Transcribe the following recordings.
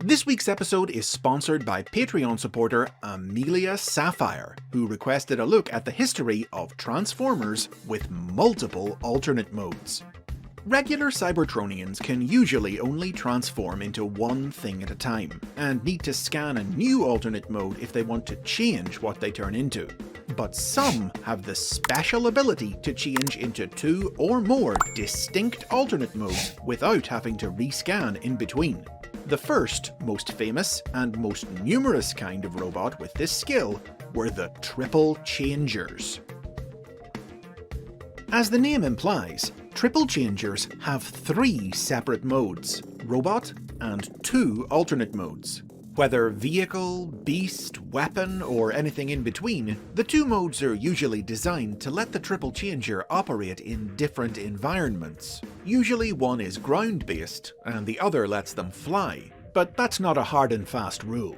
This week's episode is sponsored by Patreon supporter Amelia Sapphire, who requested a look at the history of Transformers with multiple alternate modes. Regular Cybertronians can usually only transform into one thing at a time, and need to scan a new alternate mode if they want to change what they turn into. But some have the special ability to change into two or more distinct alternate modes without having to rescan in between. The first, most famous, and most numerous kind of robot with this skill were the Triple Changers. As the name implies, Triple Changers have three separate modes, robot and two alternate modes. Whether vehicle, beast, weapon, or anything in between, the two modes are usually designed to let the Triple Changer operate in different environments. Usually one is ground-based, and the other lets them fly, but that's not a hard and fast rule.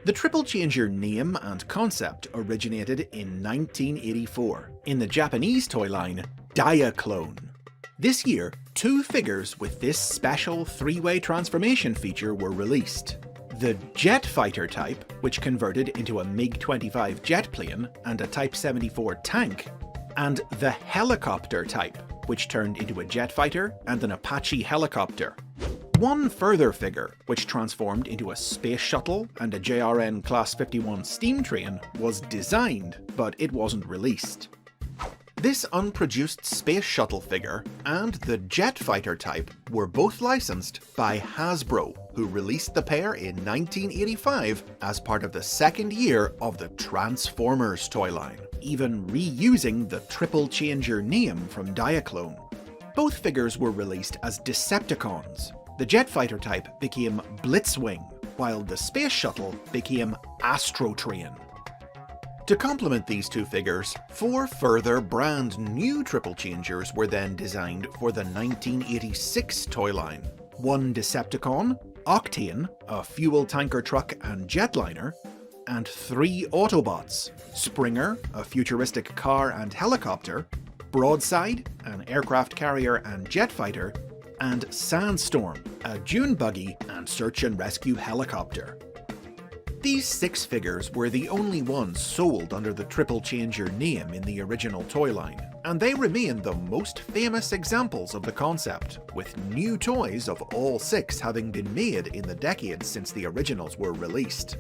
The Triple Changer name and concept originated in 1984, in the Japanese toy line Diaclone. This year, two figures with this special three-way transformation feature were released. The Jet Fighter type, which converted into a MiG-25 jet plane and a Type 74 tank, and the Helicopter type, which turned into a jet fighter and an Apache helicopter. One further figure, which transformed into a space shuttle and a JRN Class 51 steam train, was designed, but it wasn't released. This unproduced space shuttle figure and the jet fighter type were both licensed by Hasbro, who released the pair in 1985 as part of the second year of the Transformers toy line, even reusing the Triple Changer name from Diaclone. Both figures were released as Decepticons. The jet fighter type became Blitzwing, while the space shuttle became Astrotrain. To complement these two figures, four further brand new Triple Changers were then designed for the 1986 toy line. One Decepticon, Octane, a fuel tanker truck and jetliner, and three Autobots, Springer, a futuristic car and helicopter, Broadside, an aircraft carrier and jet fighter, and Sandstorm, a dune buggy and search and rescue helicopter. These six figures were the only ones sold under the Triple Changer name in the original toy line, and they remain the most famous examples of the concept, with new toys of all six having been made in the decades since the originals were released.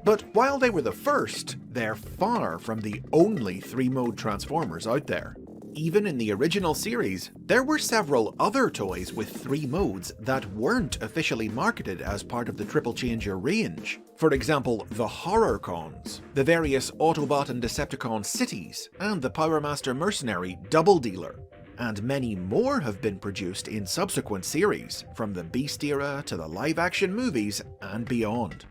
But while they were the first, they're far from the only three-mode Transformers out there. Even in the original series, there were several other toys with three modes that weren't officially marketed as part of the Triple Changer range. For example, the Horrorcons, the various Autobot and Decepticon cities, and the Power Master Mercenary Double Dealer. And many more have been produced in subsequent series, from the Beast era to the live-action movies and beyond.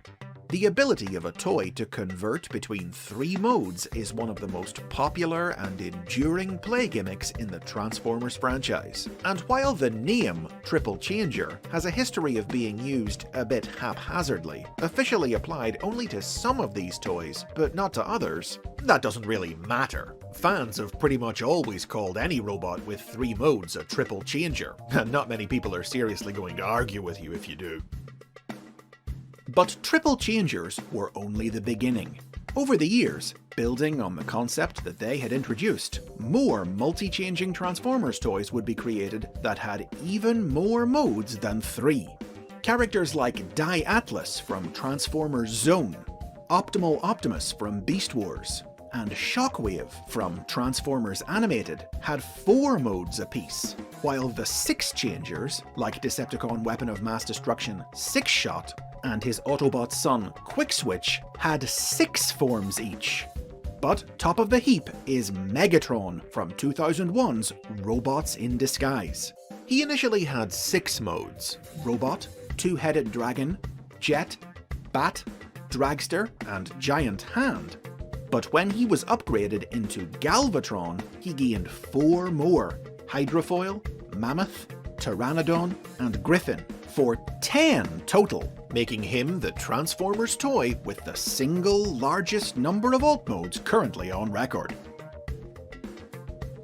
The ability of a toy to convert between three modes is one of the most popular and enduring play gimmicks in the Transformers franchise. And while the name Triple Changer has a history of being used a bit haphazardly, officially applied only to some of these toys, but not to others, that doesn't really matter. Fans have pretty much always called any robot with three modes a Triple Changer, and not many people are seriously going to argue with you if you do. But Triple Changers were only the beginning. Over the years, building on the concept that they had introduced, more multi-changing Transformers toys would be created that had even more modes than three. Characters like Die-Atlas from Transformers Zone, Optimal Optimus from Beast Wars, and Shockwave from Transformers Animated had four modes apiece, while the Six Changers, like Decepticon Weapon of Mass Destruction Six Shot, and his Autobot son Quickswitch had six forms each. But top of the heap is Megatron from 2001's Robots in Disguise. He initially had six modes: Robot, Two-Headed Dragon, Jet, Bat, Dragster, and Giant Hand. But when he was upgraded into Galvatron, he gained four more: Hydrofoil, Mammoth, Pteranodon, and Griffin, for 10 total, making him the Transformers toy with the single largest number of alt modes currently on record.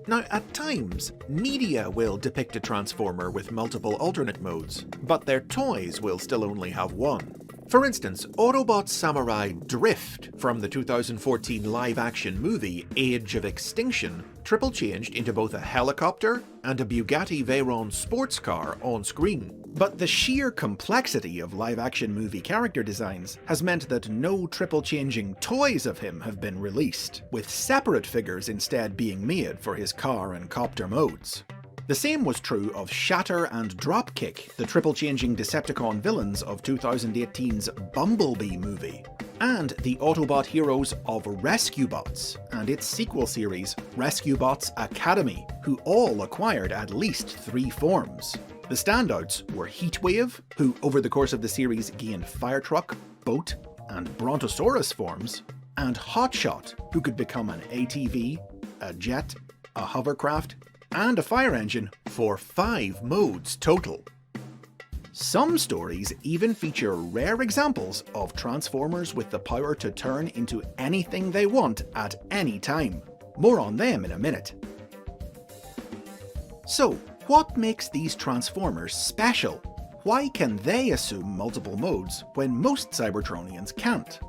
Now, at times, media will depict a Transformer with multiple alternate modes, but their toys will still only have one. For instance, Autobot Samurai Drift from the 2014 live-action movie Age of Extinction triple-changed into both a helicopter and a Bugatti Veyron sports car on screen. But the sheer complexity of live-action movie character designs has meant that no triple-changing toys of him have been released, with separate figures instead being made for his car and copter modes. The same was true of Shatter and Dropkick, the triple-changing Decepticon villains of 2018's Bumblebee movie, and the Autobot heroes of Rescue Bots and its sequel series, Rescue Bots Academy, who all acquired at least 3 forms. The standouts were Heatwave, who over the course of the series gained Firetruck, Boat, and Brontosaurus forms, and Hotshot, who could become an ATV, a jet, a hovercraft, and a fire engine for 5 modes total. Some stories even feature rare examples of Transformers with the power to turn into anything they want at any time. More on them in a minute. So, what makes these Transformers special? Why can they assume multiple modes when most Cybertronians can't?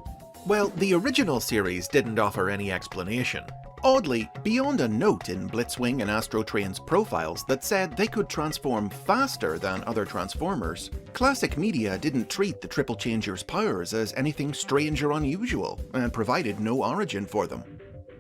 Well, the original series didn't offer any explanation. Oddly, beyond a note in Blitzwing and Astrotrain's profiles that said they could transform faster than other Transformers, classic media didn't treat the Triple Changers' powers as anything strange or unusual, and provided no origin for them.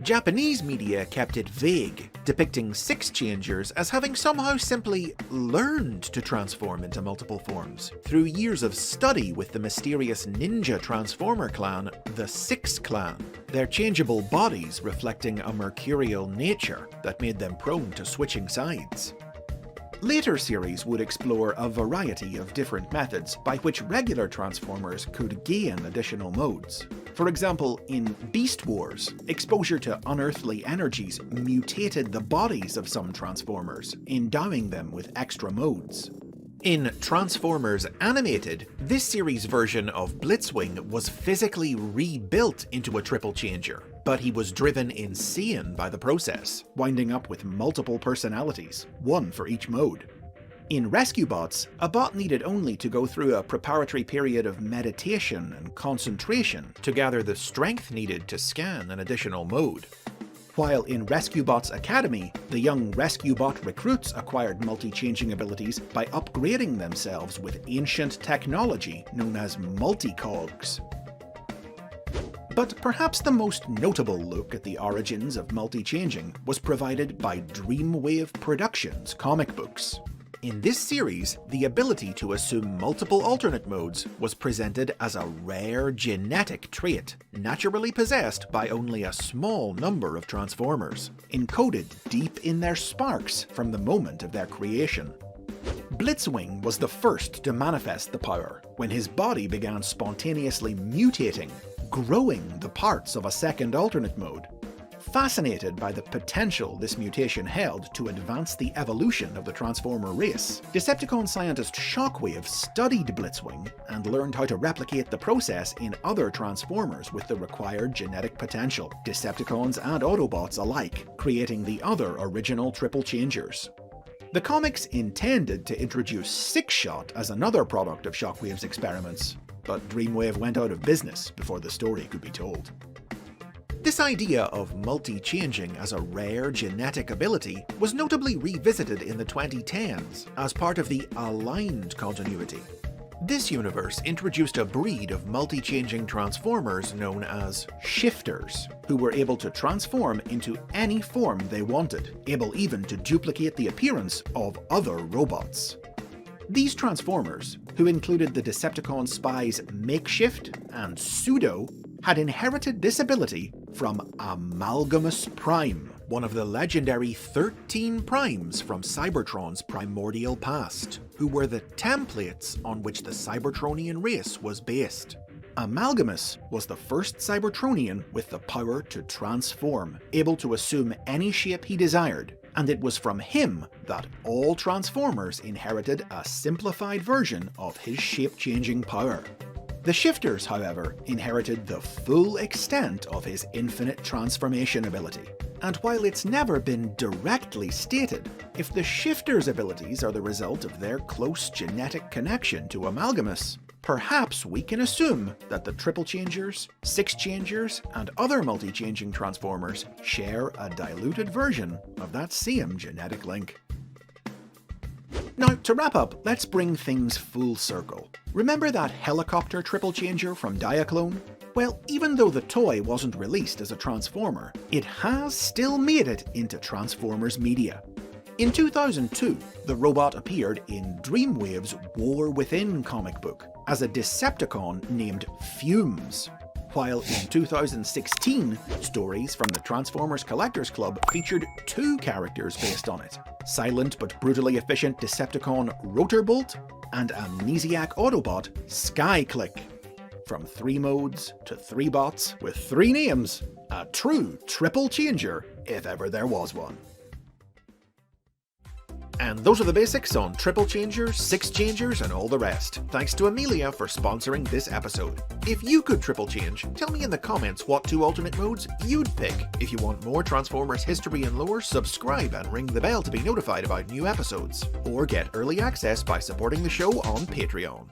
Japanese media kept it vague, depicting 6 Changers as having somehow simply learned to transform into multiple forms, through years of study with the mysterious ninja Transformer clan, the Six Clan, their changeable bodies reflecting a mercurial nature that made them prone to switching sides. Later series would explore a variety of different methods by which regular Transformers could gain additional modes. For example, in Beast Wars, exposure to unearthly energies mutated the bodies of some Transformers, endowing them with extra modes. In Transformers Animated, this series' version of Blitzwing was physically rebuilt into a triple changer, but he was driven insane by the process, winding up with multiple personalities, one for each mode. In Rescue Bots, a bot needed only to go through a preparatory period of meditation and concentration to gather the strength needed to scan an additional mode. While in Rescue Bots Academy, the young Rescue Bot recruits acquired multi-changing abilities by upgrading themselves with ancient technology known as multicogs. But perhaps the most notable look at the origins of multi-changing was provided by Dreamwave Productions comic books. In this series, the ability to assume multiple alternate modes was presented as a rare genetic trait, naturally possessed by only a small number of Transformers, encoded deep in their sparks from the moment of their creation. Blitzwing was the first to manifest the power, when his body began spontaneously mutating, growing the parts of a second alternate mode. Fascinated by the potential this mutation held to advance the evolution of the Transformer race, Decepticon scientist Shockwave studied Blitzwing and learned how to replicate the process in other Transformers with the required genetic potential, Decepticons and Autobots alike, creating the other original Triple Changers. The comics intended to introduce Six-Shot as another product of Shockwave's experiments, but Dreamwave went out of business before the story could be told. This idea of multi-changing as a rare genetic ability was notably revisited in the 2010s as part of the Aligned continuity. This universe introduced a breed of multi-changing Transformers known as Shifters, who were able to transform into any form they wanted, able even to duplicate the appearance of other robots. These Transformers, who included the Decepticon spies Makeshift and Pseudo, had inherited this ability from Amalgamus Prime, one of the legendary 13 primes from Cybertron's primordial past, who were the templates on which the Cybertronian race was based. Amalgamus was the first Cybertronian with the power to transform, able to assume any shape he desired, and it was from him that all Transformers inherited a simplified version of his shape-changing power. The Shifters, however, inherited the full extent of his infinite transformation ability. and while it's never been directly stated, if the shifter's abilities are the result of their close genetic connection to Amalgamus, perhaps we can assume that the triple changers, six changers, and other multi-changing transformers share a diluted version of that same genetic link. Now, to wrap up, let's bring things full circle. Remember that helicopter triple changer from Diaclone? Well, even though the toy wasn't released as a Transformer, it has still made it into Transformers media. In 2002, the robot appeared in Dreamwave's War Within comic book as a Decepticon named Fumes, while in 2016, stories from the Transformers Collectors Club featured two characters based on it: silent but brutally efficient Decepticon Rotorbolt and amnesiac Autobot Skyclick. From 3 modes to 3 bots with 3 names, a true triple changer if ever there was one. And those are the basics on triple changers, 6 changers, and all the rest. Thanks to Amelia for sponsoring this episode. If you could triple change, tell me in the comments what 2 alternate modes you'd pick. If you want more Transformers history and lore, subscribe and ring the bell to be notified about new episodes. Or get early access by supporting the show on Patreon.